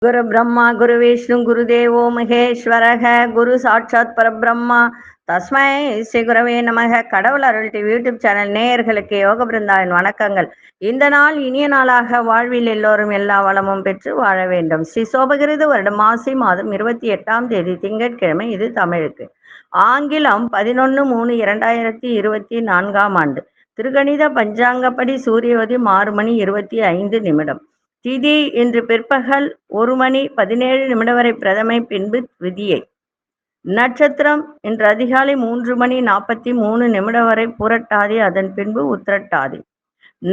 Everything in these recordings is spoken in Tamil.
குரு பிரம்மா குரு விஷ்ணு குரு தேவோ மகேஸ்வரக குரு சாட்சாத் பரபிரம்மா தஸ்மை ஸ்ரீ குரவே நமக. கடவுள் அருள் டிவி யூடியூப் சேனல் நேயர்களுக்கு யோக பிருந்தாவின் வணக்கங்கள். இந்த நாள் இனிய நாளாக வாழ்வில் எல்லோரும் எல்லா வளமும் பெற்று வாழ வேண்டும். ஸ்ரீ சோபகிருது வருடம் மாசி மாதம் 28ஆம் தேதி திங்கட்கிழமை. இது தமிழுக்கு. ஆங்கிலம் 11/3/2024 ஆண்டு. திருகணித பஞ்சாங்கப்படி சூரியவதி 6 மணி 25 நிமிடம். திதி இன்று பிற்பகல் 1 மணி 17 வரை பிரதமை, பின்பு விதியை. நட்சத்திரம் இன்று அதிகாலை 3 மணி 43 வரை புரட்டாதி, அதன் பின்பு உத்திரட்டாதி.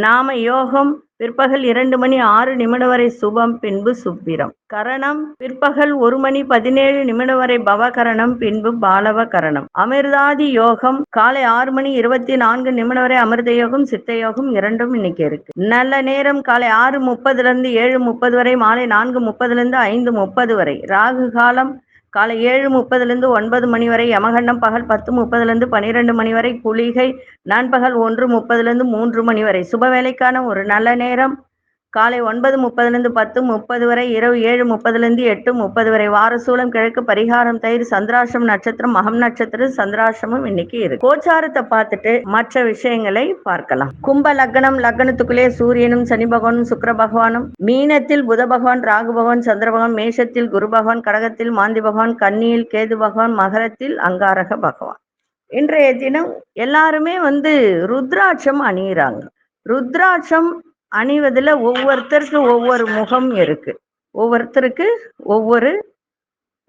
நாம யோகம் பிற்பகல் 2 மணி 6 வரை சுபம், பின்பு சுப்பிரம். கரணம் பிற்பகல் 1 மணி 17 வரை பவகரணம், பின்பு பாலவ கரணம். அமிர்தாதி யோகம் காலை 6 மணி 24 வரை அமிர்த யோகம், சித்த யோகம் இரண்டும் இன்னைக்கு இருக்கு. நல்ல நேரம் காலை 6:30 7:30 வரை, மாலை 4:30 5:30 வரை. ராகு காலம் காலை 7:30 9 மணி வரை. யமகண்டம் பகல் 10:30 12 மணி வரை. குளிகை நண்பகல் 1:30 3 மணி வரை. சுப வேலைக்கான ஒரு நல்ல நேரம் காலை 9:30 10:30 வரை. இரவு 7:30 8:30 வரை. வாரசூலம் கிழக்கு. பரிகாரம் தயிர். சந்திராசிரமம் நட்சத்திரம் மகம் நட்சத்திரம். சந்திராசிரமம் இன்னைக்கு இருக்கு. கோச்சாரத்தை பார்த்துட்டு மற்ற விஷயங்களை பார்க்கலாம். கும்ப லக்னம், லக்னத்துக்குள்ளே சூரியனும் சனி பகவானும் சுக்கிர பகவானும், மீனத்தில் புத பகவான் ராகு பகவான் சந்திர பகவான், மேஷத்தில் குரு பகவான், கடகத்தில் மாந்தி பகவான், கன்னியில் கேது பகவான், மகரத்தில் அங்காரக பகவான். இன்றைய தினம் எல்லாருமே ருத்ராட்சம் அணியிறாங்க. ருத்ராட்சம் அணிவதில் ஒவ்வொருத்தருக்கு ஒவ்வொரு முகம் இருக்கு. ஒவ்வொருத்தருக்கு ஒவ்வொரு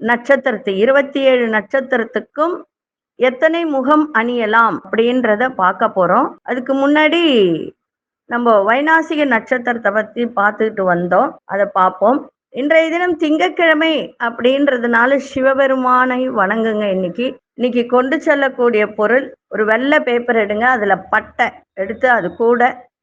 நட்சத்திரத்து 27 நட்சத்திரத்துக்கும் எத்தனை முகம் அணியலாம் அப்படின்றத பார்க்க போறோம். அதுக்கு முன்னாடி நம்ம வைநாசிக நட்சத்திரத்தை பத்தி பார்த்துக்கிட்டு வந்தோம், அதை பார்ப்போம். இன்றைய தினம் திங்கட்கிழமை அப்படின்றதுனால சிவபெருமானை வணங்குங்க. இன்னைக்கு கொண்டு செல்லக்கூடிய பொருள் ஒரு வெள்ளை பேப்பர் எடுங்க, அதுல பட்டை எடுத்து அது கூட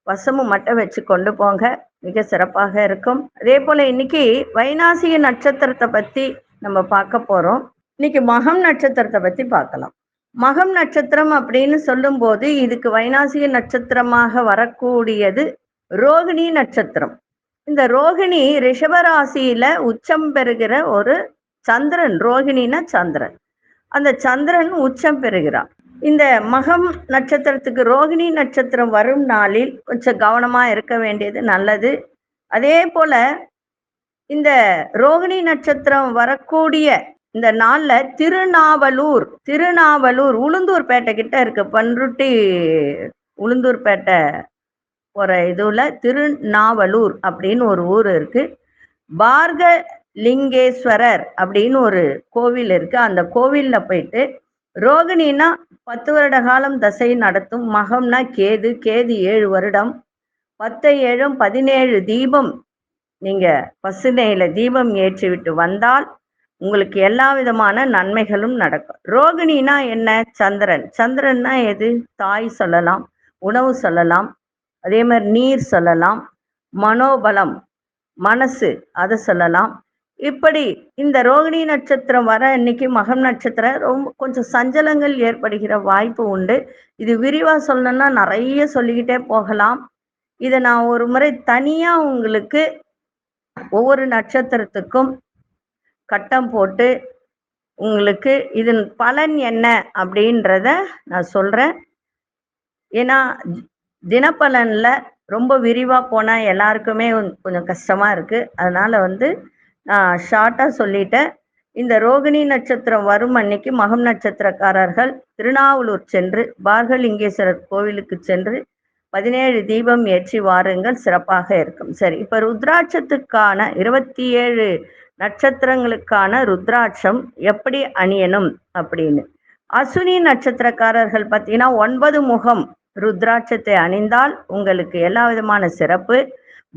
வசமு மட்டை வச்சு கொண்டு போங்க, மிக சிறப்பாக இருக்கும். அதே போல இன்னைக்கு வைநாசிக நட்சத்திரத்தை பத்தி நம்ம பார்க்க போறோம். இன்னைக்கு மகம் நட்சத்திரத்தை பத்தி பார்க்கலாம். மகம் நட்சத்திரம் அப்படின்னு சொல்லும் போது இதுக்கு வைநாசிக நட்சத்திரமாக வரக்கூடியது ரோகிணி நட்சத்திரம். இந்த ரோகிணி ரிஷபராசியில உச்சம் பெறுகிற ஒரு சந்திரன். ரோகிணின்னா சந்திரன். அந்த சந்திரன் உச்சம் பெறுகிறான். இந்த மகம் நட்சத்திரத்துக்கு ரோகிணி நட்சத்திரம் வரும் நாளில் கொஞ்சம் கவனமா இருக்க வேண்டியது நல்லது. அதே போல இந்த ரோகிணி நட்சத்திரம் வரக்கூடிய இந்த நாள்ல திருநாவலூர் உளுந்தூர்பேட்டை கிட்ட இருக்கு. பன்ருட்டி உளுந்தூர்பேட்டை ஒரு இதுல திருநாவலூர் அப்படின்னு ஒரு ஊர் இருக்கு. பார்கலிங்கேஸ்வரர் அப்படின்னு ஒரு கோவில் இருக்கு. அந்த கோவில்ல போயிட்டு ரோகிணின்னா 10 வருட காலம் தசை நடத்தும். மகம்னா கேது 7 வருடம். 10 7 17 தீபம் நீங்க பசுனையில தீபம் ஏற்றி விட்டு வந்தால் உங்களுக்கு எல்லா விதமான நன்மைகளும் நடக்கும். ரோகிணினா என்ன? சந்திரன். சந்திரன்னா எது? தாய் சொல்லலாம், உணவு சொல்லலாம், அதே மாதிரி நீர் சொல்லலாம், மனோபலம் மனசு அதை சொல்லலாம். இப்படி இந்த ரோகிணி நட்சத்திரம் வர இன்னைக்கு மகம் நட்சத்திரம் ரொம்ப கொஞ்சம் சஞ்சலங்கள் ஏற்படுகிற வாய்ப்பு உண்டு. இது விரிவா சொல்லணும்னா நிறைய சொல்லிக்கிட்டே போகலாம். இதை நான் ஒரு முறை தனியா உங்களுக்கு ஒவ்வொரு நட்சத்திரத்துக்கும் கட்டம் போட்டு உங்களுக்கு இதன் பலன் என்ன அப்படின்றத நான் சொல்றேன். ஏன்னா தினப்பலன்ல ரொம்ப விரிவா போனா எல்லாருக்குமே கொஞ்சம் கஷ்டமா இருக்கு. அதனால நான் ஷார்ட்டா சொல்லிட்டேன். இந்த ரோகிணி நட்சத்திரம் வரும் அன்னைக்கு மகம் நட்சத்திரக்காரர்கள் திருநாவலூர் சென்று பார்கலிங்கேஸ்வரர் கோவிலுக்கு சென்று 17 தீபம் ஏற்றி வாருங்கள், சிறப்பாக இருக்கும். சரி, இப்ப ருத்ராட்சத்துக்கான 27 நட்சத்திரங்களுக்கான ருத்ராட்சம் எப்படி அணியணும் அப்படின்னு. அசுனி நட்சத்திரக்காரர்கள் பார்த்தீங்கன்னா 9 முகம் ருத்ராட்சத்தை அணிந்தால் உங்களுக்கு எல்லா விதமான சிறப்பு.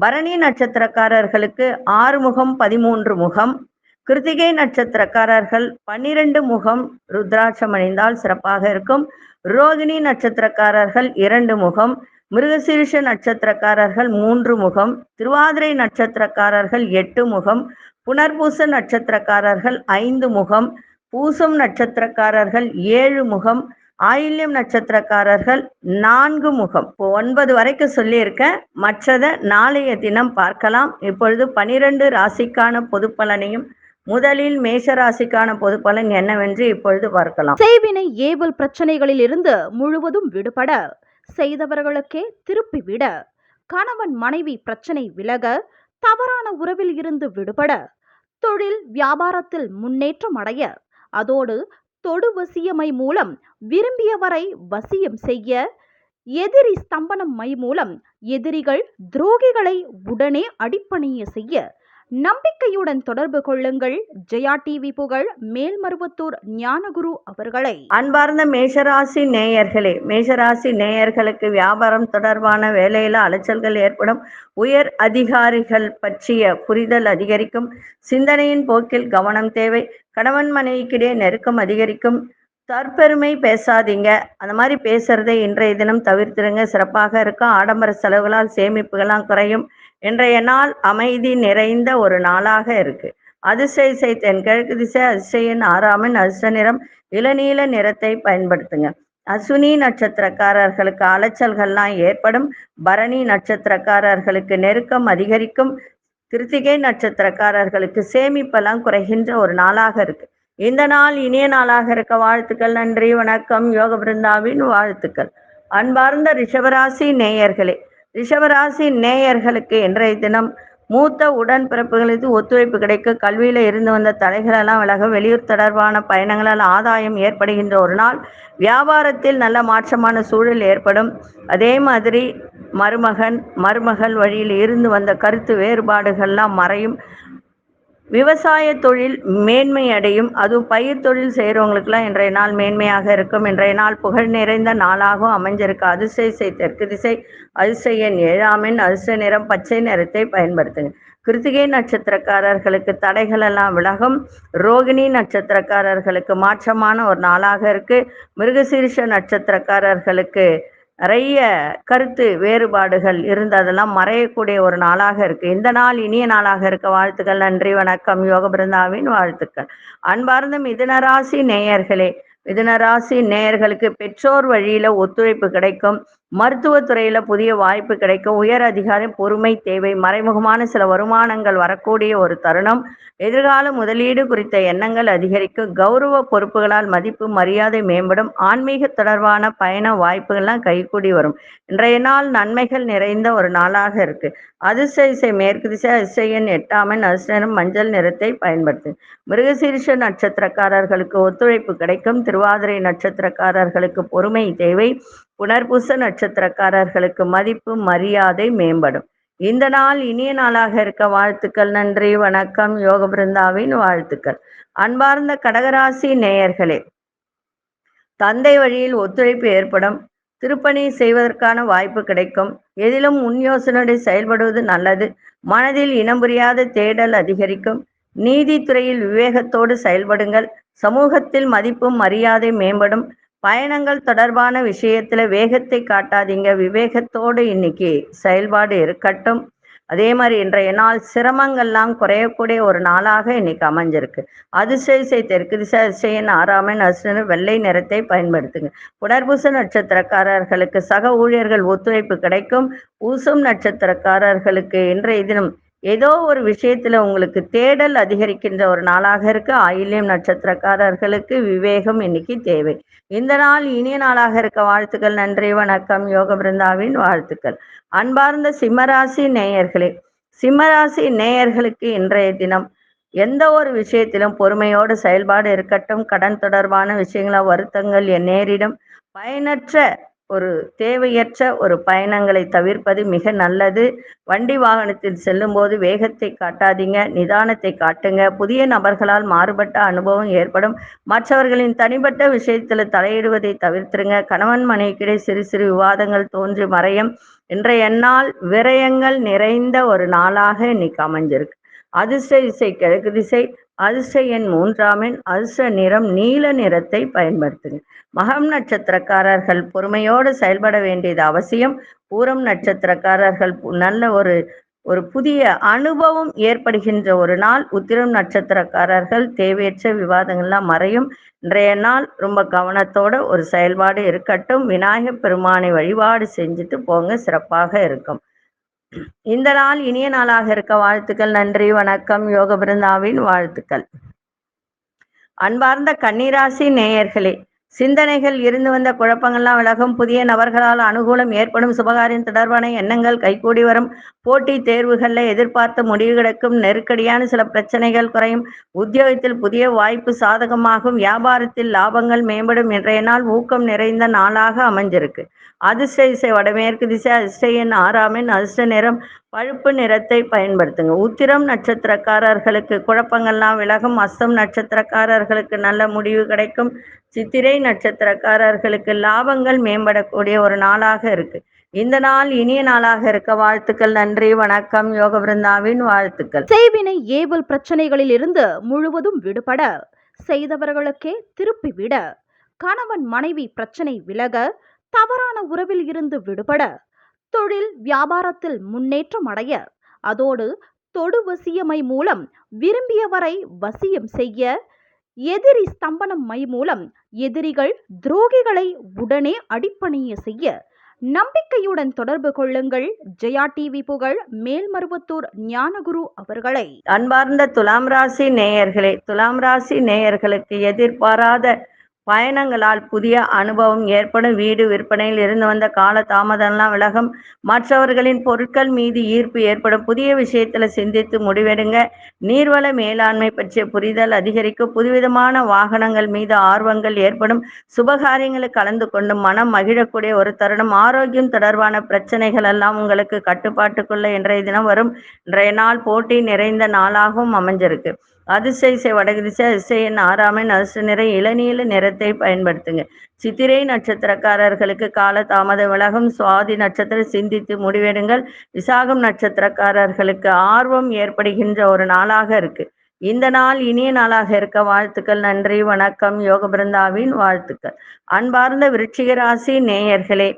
பரணி நட்சத்திரக்காரர்களுக்கு 6 முகம் 13 முகம். கிருத்திகை நட்சத்திரக்காரர்கள் 12 முகம் ருத்ராட்சம் அணிந்தால் சிறப்பாக இருக்கும். ரோகிணி நட்சத்திரக்காரர்கள் 2 முகம். மிருகசீரிஷ நட்சத்திரக்காரர்கள் 3 முகம். திருவாதிரை நட்சத்திரக்காரர்கள் 8 முகம். புனர்பூச நட்சத்திரக்காரர்கள் 5 முகம். பூசம் நட்சத்திரக்காரர்கள் 7 முகம். ஆயில்யம் நட்சத்திரக்காரர்கள் 4 முகம். இப்போ 9 வரைக்கும் சொல்லியிருக்கேன். மற்றதை நாளைய தினம் பார்க்கலாம். இப்பொழுது 12 ராசிக்கான பொது பலனையும் முதலில் மேஷ ராசிக்கான பொது பலன் என்னவென்று இப்பொழுது பார்க்கலாம். செய்வினை ஏவல் பிரச்சனைகளில் இருந்து முழுவதும் விடுபட, செய்தவர்களுக்கே திருப்பிவிட, கணவன் மனைவி பிரச்சனை விலக, தவறான உறவில் இருந்து விடுபட, தொழில் வியாபாரத்தில் முன்னேற்றம் அடைய, அதோடு தொடு வசியமை மூலம் விரும்பியவரை வசியம் செய்ய, எதிரி ஸ்தம்பனம் மை மூலம் எதிரிகள் துரோகிகளை உடனே அடிப்பணிய செய்ய, நம்பிக்கையுடன் தொடர்பு கொள்ளுங்கள். ஜெயா டிவி புகழ் மேல்மருவத்தூர் ஞானகுரு அவர்களை. அன்பார்ந்த மேஷராசி நேயர்களே, மேஷராசி நேயர்களுக்கு வியாபாரம் தொடர்பான வேலையில அலைச்சல்கள் ஏற்படும். உயர் அதிகாரிகள் பற்றிய புரிதல் அதிகரிக்கும். சிந்தனையின் போக்கில் கவனம் தேவை. கணவன் மனைவிக்கிடையே நெருக்கம் அதிகரிக்கும். தற்பெருமை பேசாதீங்க. அந்த மாதிரி பேசுறதை இன்றைய தினம் தவிர்த்திருங்க. சிறப்பாக இருக்கும். ஆடம்பர செலவுகளால் சேமிப்புகள்லாம் குறையும். இன்றைய நாள் அமைதி நிறைந்த ஒரு நாளாக இருக்கு. அதிசய தென்கிழக்கு திசை, அதிசயன் 6ஆம் அதிர்ஷ்ட நிறம் இளநீல நிறத்தை பயன்படுத்துங்க. அசுனி நட்சத்திரக்காரர்களுக்கு அலைச்சல்கள்லாம் ஏற்படும். பரணி நட்சத்திரக்காரர்களுக்கு நெருக்கம் அதிகரிக்கும். கிருத்திகை நட்சத்திரக்காரர்களுக்கு சேமிப்பெல்லாம் குறைகின்ற ஒரு நாளாக இருக்கு. இந்த நாள் இனிய நாளாக இருக்க வாழ்த்துக்கள். நன்றி, வணக்கம். யோக பிருந்தாவின் வாழ்த்துக்கள். அன்பார்ந்த ரிஷபராசி நேயர்களே, ரிஷபராசி நேயர்களுக்கு இன்றைய தினம் மூத்த உடன்பிறப்புகளுக்கு ஒத்துழைப்பு கிடைக்கும். கல்வியில இருந்து வந்த தடைகளெல்லாம் விலகும். வெளியூர் தொடர்பான பயணங்களால் ஆதாயம் ஏற்படுகின்ற ஒரு நாள். வியாபாரத்தில் நல்ல மாற்றமான சூழல் ஏற்படும். அதே மாதிரி மருமகள் வழியில் இருந்து வந்த கருத்து வேறுபாடுகள்லாம் மறையும். விவசாய தொழில் மேன்மை அடையும். அதுவும் பயிர் தொழில் செய்கிறவங்களுக்குலாம் இன்றைய நாள் மேன்மையாக இருக்கும். இன்றைய நாள் புகழ் நிறைந்த நாளாகவும் அமைஞ்சிருக்கு. அதிசய தெற்கு திசை, அதிசயன் 7ஆம் அதிர்ஷ்ட நிறம் பச்சை நிறத்தை பயன்படுத்துங்க. கிருத்திகை நட்சத்திரக்காரர்களுக்கு தடைகள் எல்லாம் விலகும். ரோகிணி நட்சத்திரக்காரர்களுக்கு மாற்றமான ஒரு நாளாக இருக்கு. மிருகசீரிஷ நட்சத்திரக்காரர்களுக்கு நிறைய கருத்து வேறுபாடுகள் இருந்து அதெல்லாம் மறையக்கூடிய ஒரு நாளாக இருக்கு. இந்த நாள் இனிய நாளாக இருக்க வாழ்த்துக்கள். நன்றி, வணக்கம். யோக பிருந்தாவின் வாழ்த்துக்கள். அன்பார்ந்த மிதுனராசி நேயர்களே, மிதுனராசி நேயர்களுக்கு பெற்றோர் வழியில ஒத்துழைப்பு கிடைக்கும். மருத்துவத்துறையில புதிய வாய்ப்பு கிடைக்கும். உயர் அதிகாரி பொறுமை தேவை. மறைமுகமான சில வருமானங்கள் வரக்கூடிய ஒரு தருணம். எதிர்கால முதலீடு குறித்த எண்ணங்கள் அதிகரிக்கும். கௌரவ பொறுப்புகளால் மதிப்பு மரியாதை மேம்படும். ஆன்மீக தொடர்பான பயண வாய்ப்புகள்லாம் கைகூடி வரும். இன்றைய நாள் நன்மைகள் நிறைந்த ஒரு நாளாக இருக்கு. அதிசய மேற்கு திசை, அதிசயன் 8ஆம் அதிர்ஷ்டம் மஞ்சள் நிறத்தை பயன்படுத்து. மிருகசீரிஷ நட்சத்திரக்காரர்களுக்கு ஒத்துழைப்பு கிடைக்கும். திருவாதிரை நட்சத்திரக்காரர்களுக்கு பொறுமை தேவை. புனர்பூச நட்சத்திரக்காரர்களுக்கு மதிப்பு மரியாதை மேம்படும். இந்த நாள் இனிய நாளாக இருக்க வாழ்த்துக்கள். நன்றி, வணக்கம். யோக பிருந்தாவின் வாழ்த்துக்கள். அன்பார்ந்த கடகராசி நேயர்களே, தந்தை வழியில் ஒத்துழைப்பு ஏற்படும். திருப்பணி செய்வதற்கான வாய்ப்பு கிடைக்கும். எதிலும் முன் யோசனையோடு செயல்படுவது நல்லது. மனதில் இனம் புரியாத தேடல் அதிகரிக்கும். நீதித்துறையில் விவேகத்தோடு செயல்படுங்கள். சமூகத்தில் மதிப்பும் மரியாதை மேம்படும். பயணங்கள் தொடர்பான விஷயத்துல வேகத்தை காட்டாதீங்க. விவேகத்தோடு இன்னைக்கு செயல்பாடு இருக்கட்டும். அதே மாதிரி இன்றைய நாள் சிரமங்கள்லாம் குறையக்கூடிய ஒரு நாளாக இன்னைக்கு அமைஞ்சிருக்கு. அதிசய தெற்கு திசை, அதிசயன் 6ஆம் அதிர்ஷ்டம் வெள்ளை நிறத்தை பயன்படுத்துங்க. புனர்பூச நட்சத்திரக்காரர்களுக்கு சக ஊழியர்கள் ஒத்துழைப்பு கிடைக்கும். பூசம் நட்சத்திரக்காரர்களுக்கு இன்றைய தினம் ஏதோ ஒரு விஷயத்துல உங்களுக்கு தேடல் அதிகரிக்கின்ற ஒரு நாளாக இருக்கு. ஆயில்யம் நட்சத்திரக்காரர்களுக்கு விவேகம் இன்னைக்கு தேவை. இந்த நாள் இனிய நாளாக இருக்க வாழ்த்துக்கள். நன்றி, வணக்கம். யோக பிருந்தாவின் வாழ்த்துக்கள். அன்பார்ந்த சிம்மராசி நேயர்களே, சிம்மராசி நேயர்களுக்கு இன்றைய தினம் எந்த ஒரு விஷயத்திலும் பொறுமையோடு செயல்பாடு இருக்கட்டும். கடன் தொடர்பான விஷயங்கள வருத்தங்கள் நேரிடும். பயனற்ற ஒரு தேவையற்ற ஒரு பயணங்களை தவிர்ப்பது மிக நல்லது. வண்டி வாகனத்தில் செல்லும் போது வேகத்தை காட்டாதீங்க, நிதானத்தை காட்டுங்க. புதிய நபர்களால் மாறுபட்ட அனுபவம் ஏற்படும். மற்றவர்களின் தனிப்பட்ட விஷயத்தில் தலையிடுவதை தவிர்த்துருங்க. கணவன் மனைவிக்கிடையே சிறு சிறு விவாதங்கள் தோன்றி மறையும். இன்றைய நாள் விரயங்கள் நிறைந்த ஒரு நாளாக இன்னைக்கு அமைஞ்சிருக்கு. அதிர்ஷ்ட திசை கிழக்கு திசை, அதிர்ஷ்ட எண் 3ஆம் அதிர்ஷ்ட நிறம் நீல நிறத்தை பயன்படுத்துங்க. மகம் நட்சத்திரக்காரர்கள் பொறுமையோடு செயல்பட வேண்டியது அவசியம். பூரம் நட்சத்திரக்காரர்கள் நல்ல ஒரு ஒரு புதிய அனுபவம் ஏற்படுகின்ற ஒரு நாள். உத்திரம் நட்சத்திரக்காரர்கள் தேவையற்ற விவாதங்கள்லாம் மறையும். இன்றைய நாள் ரொம்ப கவனத்தோட ஒரு செயல்பாடு இருக்கட்டும். விநாயகப் பெருமானை வழிபாடு செஞ்சுட்டு போங்க, சிறப்பாக இருக்கும். இந்த நாள் இனிய நாளாக இருக்க வாழ்த்துக்கள். நன்றி, வணக்கம். யோக பிருந்தாவின் வாழ்த்துக்கள். அன்பார்ந்த கன்னிராசி நேயர்களே, சிந்தனைகள் இருந்து வந்த குழப்பங்கள்லாம் விலகும். புதிய நபர்களால் அனுகூலம் ஏற்படும். சுபகாரியம் தொடர்பான எண்ணங்கள் கைகூடி வரும். போட்டி தேர்வுகளில் எதிர்பார்த்த முடிவு கிடைக்கும். நெருக்கடியான சில பிரச்சனைகள் குறையும். உத்தியோகத்தில் புதிய வாய்ப்பு சாதகமாகும். வியாபாரத்தில் லாபங்கள் மேம்படும். இன்றைய நாள் ஊக்கம் நிறைந்த நாளாக அமைஞ்சிருக்கு. அதிர்ஷ்ட திசை வடமேற்கு திசை. அதிர்ஷ்ட எண் 6 எண். அதிர்ஷ்ட நிறம் பழுப்பு நிறத்தை பயன்படுத்துங்க. உத்திரம் நட்சத்திரக்காரர்களுக்கு குழப்பங்கள்லாம் விலகும். அஸ்தம் நட்சத்திரக்காரர்களுக்கு நல்ல முடிவு கிடைக்கும். சித்திரை நட்சத்திரக்காரர்களுக்கு லாபங்கள் மேம்படக்கூடிய ஒரு நாளாக இருக்கு. இந்த நாள் இனிய நாளாக இருக்க வாழ்த்துக்கள். நன்றி, வணக்கம். யோக பிருந்தாவின் வாழ்த்துக்கள். செய்வினை ஏவல் பிரச்சனைகளில் இருந்து முழுவதும் விடுபட, செய்தவர்களுக்கே திருப்பி விட, கணவன் மனைவி பிரச்சனை விலக, தவறான உறவில் இருந்து விடுபட, தொழில் வியாபாரத்தில் முன்னேற்றம் அடைய, அதோடு தொடு வசியமை மூலம் விரும்பியவரை வசியம் செய்ய, எதிரி ஸ்தம்பனம் மை மூலம் எதிரிகள் துரோகிகளை உடனே அடிப்பணிய செய்ய நம்பிக்கையுடன் தொடர்பு கொள்ளுங்கள். ஜெயா டிவி புகழ் மேல்மருவத்தூர் ஞானகுரு அவர்களை. அன்பார்ந்த துலாம் ராசி நேயர்களே, துலாம் ராசி நேயர்களுக்கு எதிர்பாராத பயணங்களால் புதிய அனுபவம் ஏற்படும். வீடு விற்பனையில் இருந்து வந்த கால தாமதம்லாம் விலகும். மற்றவர்களின் பொருட்கள் மீது ஈர்ப்பு ஏற்படும். புதிய விஷயத்துல சிந்தித்து முடிவெடுங்க. நீர்வள மேலாண்மை பற்றிய புரிதல் அதிகரிக்கும். புதுவிதமான வாகனங்கள் மீது ஆர்வங்கள் ஏற்படும். சுபகாரியங்களில் கலந்து கொண்டு மனம் மகிழக்கூடிய ஒரு தருணம். ஆரோக்கியம் தொடர்பான பிரச்சனைகள் எல்லாம் உங்களுக்கு கட்டுப்பாட்டுக்குள்ள இன்றைய தினம் வரும். இன்றைய நாள் போட்டி நிறைந்த நாளாகவும் அமைஞ்சிருக்கு. அதிர்ஷ்ட திசை வடக்கு திசை. அதிர்ஷ்ட எண் 6 எண். அதிர்ஷ்ட நிறம் இளநீல நிறத்தை பயன்படுத்துங்க. சித்திரை நட்சத்திரக்காரர்களுக்கு கால தாமதம் விலகும். சுவாதி நட்சத்திரம் சிந்தித்து முடிவெடுங்கள். விசாகம் நட்சத்திரக்காரர்களுக்கு ஆர்வம் ஏற்படுகின்ற ஒரு நாளாக இருக்கு. இந்த நாள் இனிய நாளாக இருக்க வாழ்த்துக்கள். நன்றி, வணக்கம். யோக பிருந்தாவின் வாழ்த்துக்கள். அன்பார்ந்த விருச்சிக ராசி நேயர்களே,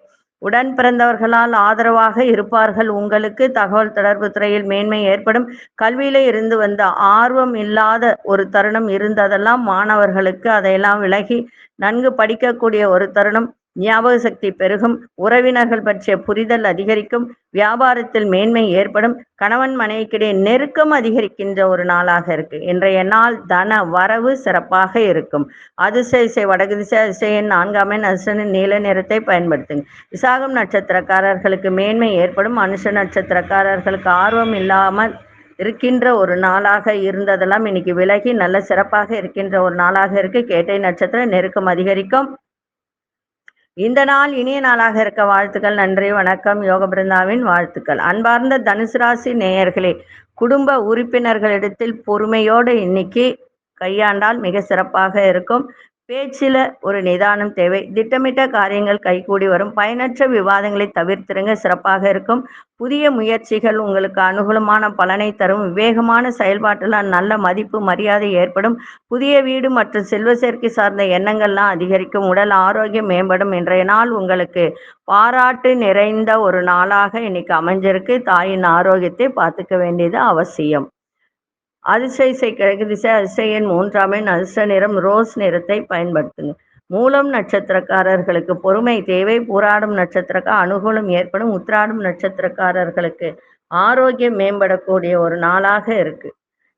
உடன் பிறந்தவர்களால் ஆதரவாக இருப்பார்கள். உங்களுக்கு தகவல் தொடர்பு துறையில் மேன்மை ஏற்படும். கல்வியில இருந்து வந்த ஆர்வம் இல்லாத ஒரு தருணம் இருந்ததெல்லாம் மாணவர்களுக்கு அதையெல்லாம் விலகி நன்கு படிக்கக்கூடிய ஒரு தருணம். ஞாபக சக்தி பெருகும். உறவினர்கள் பற்றிய புரிதல் அதிகரிக்கும். வியாபாரத்தில் மேன்மை ஏற்படும். கணவன் மனைவிக்கிடையே நெருக்கம் அதிகரிக்கின்ற ஒரு நாளாக இருக்கு. இன்றைய நாள் தன வரவு சிறப்பாக இருக்கும். அதிர்ஷ்ட திசை வடக்கு திசை. அதிர்ஷ்ட எண் 4 எண். அதிர்ஷ்ட நீல நிறத்தை பயன்படுத்துங்க. விசாகம் நட்சத்திரக்காரர்களுக்கு மேன்மை ஏற்படும். அனுஷ நட்சத்திரக்காரர்களுக்கு ஆர்வம் இல்லாமல் இருக்கின்ற ஒரு நாளாக இருந்ததெல்லாம் இன்னைக்கு விலகி நல்ல சிறப்பாக இருக்கின்ற ஒரு நாளாக இருக்கு. கேட்டை நட்சத்திர நெருக்கம் அதிகரிக்கும். இந்த நாள் இனிய நாளாக இருக்க வாழ்த்துக்கள். நன்றி, வணக்கம். யோக பிருந்தாவின் வாழ்த்துக்கள். அன்பார்ந்த தனுசு ராசி நேயர்களே, குடும்ப உறுப்பினர்களிடத்தில் பொறுமையோடு இன்னைக்கு கையாண்டால் மிக சிறப்பாக இருக்கும். பேச்சில் ஒரு நிதானம் தேவை. திட்டமிட்ட காரியங்கள் கைகூடி வரும். பயனற்ற விவாதங்களை தவிர்த்திருங்க, சிறப்பாக இருக்கும். புதிய முயற்சிகள் உங்களுக்கு அனுகூலமான பலனை தரும். விவேகமான செயல்பாட்டில் நல்ல மதிப்பு மரியாதை ஏற்படும். புதிய வீடு மற்றும் செல்வ சேர்க்கை சார்ந்த எண்ணங்கள்லாம் அதிகரிக்கும். உடல் ஆரோக்கியம் மேம்படும். இன்றைய நாள் உங்களுக்கு பாராட்டு நிறைந்த ஒரு நாளாக இன்னைக்கு அமைஞ்சிருக்கு. தாயின் ஆரோக்கியத்தை பார்த்துக்க வேண்டியது அவசியம். அதிர்ஷ்ட திசை கிழக்கு திசை. அதிர்ஷ்ட எண் 3 எண். அதிர்ஷ்ட நிறம் ரோஸ் நிறத்தை பயன்படுத்துங்க. மூலம் நட்சத்திரக்காரர்களுக்கு பொறுமை தேவை. பூராடும் நட்சத்திரக்கார அனுகூலம் ஏற்படும். உத்திராடும் நட்சத்திரக்காரர்களுக்கு ஆரோக்கியம் மேம்படக்கூடிய ஒரு நாளாக இருக்கு.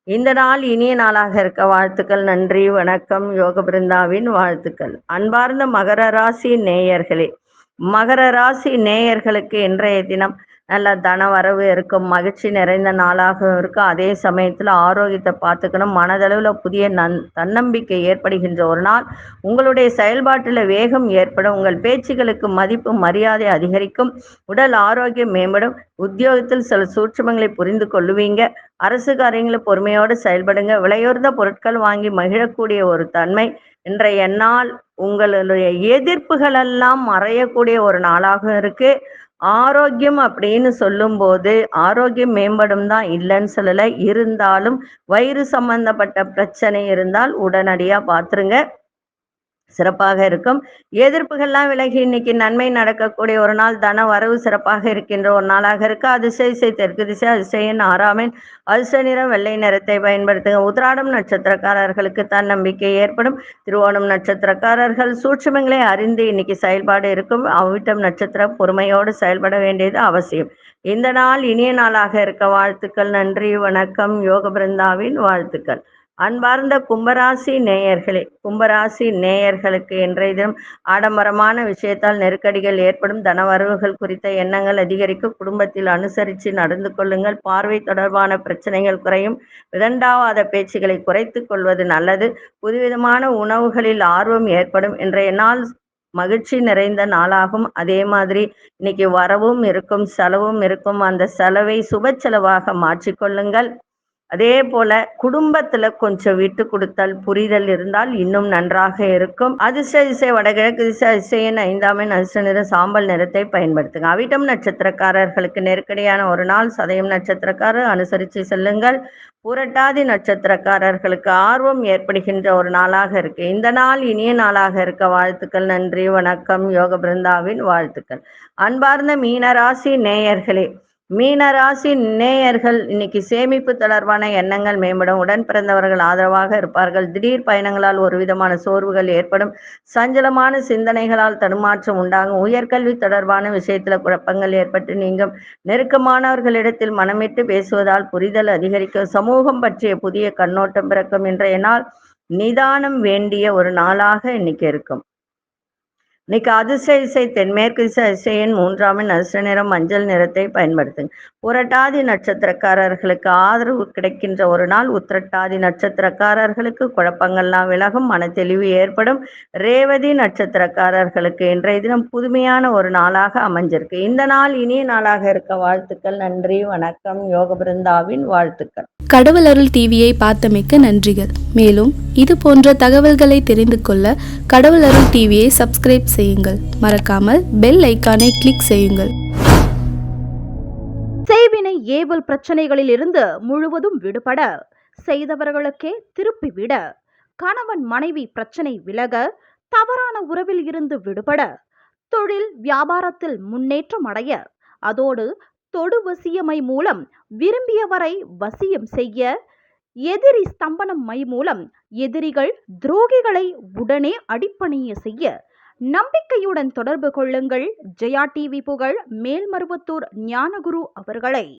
இந்த நாள் இனிய நாளாக இருக்க வாழ்த்துக்கள். நன்றி, வணக்கம். யோக பிருந்தாவின் வாழ்த்துக்கள். அன்பார்ந்த மகர ராசி நேயர்களே, மகர ராசி நேயர்களுக்கு இன்றைய தினம் நல்ல தன வரவு இருக்கும். மகிழ்ச்சி நிறைந்த நாளாகவும் இருக்கும். அதே சமயத்தில் ஆரோக்கியத்தை பார்த்துக்கணும். மனதளவில் புதிய தன்னம்பிக்கை ஏற்படுகின்ற ஒரு நாள். உங்களுடைய செயல்பாட்டில் வேகம் ஏற்படும். உங்கள் பேச்சுகளுக்கு மதிப்பு மரியாதை அதிகரிக்கும். உடல் ஆரோக்கியம் மேம்படும். உத்தியோகத்தில் சில சூட்சுமங்களை புரிந்து கொள்ளுவீங்க. அரசு காரியங்களை பொறுமையோடு செயல்படுங்க. விலையுறந்த பொருட்கள் வாங்கி மகிழக்கூடிய ஒரு தன்மை. இன்றைய நாள் உங்களுடைய எதிர்ப்புகள் எல்லாம் மறையக்கூடிய ஒரு நாளாக இருக்கு. ஆரோக்கியம் அப்படின்னு சொல்லும்போது ஆரோக்கியம் மேம்படும் தான், இல்லைன்னு சொல்லலை. இருந்தாலும் வயிறு சம்பந்தப்பட்ட பிரச்சனை இருந்தால் உடனடியாக பார்த்துருங்க. சிறப்பாக இருக்கும். எதிர்ப்புகள்லாம் விலகி இன்னைக்கு நன்மை நடக்கக்கூடிய ஒரு நாள். தன வரவு சிறப்பாக இருக்கின்ற ஒரு நாளாக இருக்கு. அதிர்ஷ்ட திசை தெற்கு திசை. அதிர்ஷ்ட எண் 6ஆம் எண். அதிர்ஷ்ட நிறம் வெள்ளை நிறத்தை பயன்படுத்துங்க. உத்திராடம் நட்சத்திரக்காரர்களுக்கு தன்னம்பிக்கை ஏற்படும். திருவோணம் நட்சத்திரக்காரர்கள் சூட்சுமங்களை அறிந்து இன்னைக்கு செயல்பாடு இருக்கும். அவிட்டம் நட்சத்திரம் பொறுமையோடு செயல்பட வேண்டியது அவசியம். இந்த நாள் இனிய நாளாக இருக்க வாழ்த்துக்கள். நன்றி, வணக்கம். யோக பிருந்தாவின் வாழ்த்துக்கள். அன்பார்ந்த கும்பராசி நேயர்களே, கும்பராசி நேயர்களுக்கு இன்றைய தினம் ஆடம்பரமான விஷயத்தால் நெருக்கடிகள் ஏற்படும். தனவரவுகள் குறித்த எண்ணங்கள் அதிகரிக்கும். குடும்பத்தில் அனுசரித்து நடந்து கொள்ளுங்கள். பார்வை தொடர்பான பிரச்சனைகள் குறையும். விதண்டாவாத பேச்சுகளை குறைத்து கொள்வது நல்லது. புதுவிதமான உணவுகளில் ஆர்வம் ஏற்படும். இன்றைய நாள் மகிழ்ச்சி நிறைந்த நாளாகும். அதே மாதிரி இன்னைக்கு வரவும் இருக்கும், செலவும் இருக்கும். அந்த செலவை சுப செலவாக மாற்றிக்கொள்ளுங்கள். அதே போல குடும்பத்துல கொஞ்சம் விட்டு கொடுத்தல், புரிதல் இருந்தால் இன்னும் நன்றாக இருக்கும். அதிர்ஷ்ட திசை வடகிழக்கு திசை. அதிர்ஷ்ட எண் 5ஆம் எண். அதிர்ஷ்ட நிறம் சாம்பல் நிறத்தை பயன்படுத்துங்க. அவிட்டம் நட்சத்திரக்காரர்களுக்கு நெருக்கடியான ஒரு நாள். சதயம் நட்சத்திரக்காரர் அனுசரித்து செல்லுங்கள். புரட்டாதி நட்சத்திரக்காரர்களுக்கு ஆர்வம் ஏற்படுகின்ற ஒரு நாளாக இருக்கு. இந்த நாள் இனிய நாளாக இருக்க வாழ்த்துக்கள். நன்றி, வணக்கம். யோக பிருந்தாவின் வாழ்த்துக்கள். அன்பார்ந்த மீனராசி நேயர்களே, மீனராசி நேயர்கள் இன்னைக்கு சேமிப்பு தொடர்பான எண்ணங்கள் மேம்படும். உடன் பிறந்தவர்கள் ஆதரவாக இருப்பார்கள். திடீர் பயணங்களால் ஒரு விதமான சோர்வுகள் ஏற்படும். சஞ்சலமான சிந்தனைகளால் தடுமாற்றம் உண்டாகும். உயர்கல்வி தொடர்பான விஷயத்துல குழப்பங்கள் ஏற்பட்டு நீங்கும். நெருக்கமானவர்களிடத்தில் மனமிட்டு பேசுவதால் புரிதல் அதிகரிக்கும். சமூகம் பற்றிய புதிய கண்ணோட்டம் பிறக்கும். இன்றைய நாள் நிதானம் வேண்டிய ஒரு நாளாக இன்னைக்கு இருக்கும். இன்னைக்கு அதிர்ஷ்ட திசை தென்மேற்கு திசை. அதிர்ஷ்ட எண் 3ஆம் எண். அதிர்ஷ்ட நிறம் மஞ்சள் நிறத்தை பயன்படுத்துங்க. புரட்டாதி நட்சத்திரக்காரர்களுக்கு ஆதரவு கிடைக்கின்ற ஒரு நாள். உத்திரட்டாதி நட்சத்திரக்காரர்களுக்கு குழப்பங்கள்லாம் விலகும். மனத்தெளிவு ஏற்படும். ரேவதி நட்சத்திரக்காரர்களுக்கு இன்றைய தினம் புதுமையான ஒரு நாளாக அமைஞ்சிருக்கு. இந்த நாள் இனிய நாளாக இருக்க வாழ்த்துக்கள். நன்றி, வணக்கம். யோக பிருந்தாவின் வாழ்த்துக்கள். கடவுள் அருள் டிவியை பார்த்தமைக்க நன்றிகள். மேலும் இது போன்ற தகவல்களை தெரிந்து கொள்ள கடவுள் அருள் டிவியை சப்ஸ்கிரைப் செய்யுங்கள். மறக்காமல் பெல் ஐக்கானை கிளிக் செய்யுங்கள். செய்வினை ஏவல் பிரச்சனைகளில் இருந்து முழுவதும் விடுபட, செய்தவர்களுக்கே திருப்பிவிட, கணவன் மனைவி பிரச்சனை விலக, தவறான உறவில் இருந்து விடுபட, தொழில் வியாபாரத்தில் முன்னேற்றம் அடைய, அதோடு தொடு வசியமை மூலம் விரும்பியவரை வசியம் செய்ய, எதிரி ஸ்தம்பனம் மை மூலம் எதிரிகள் துரோகிகளை உடனே அடிப்பணிய செய்ய, நம்பிக்கையுடன் தொடர்பு கொள்ளுங்கள். ஜெயா டிவி புகழ் மேல்மருவத்தூர் ஞானகுரு அவர்களை.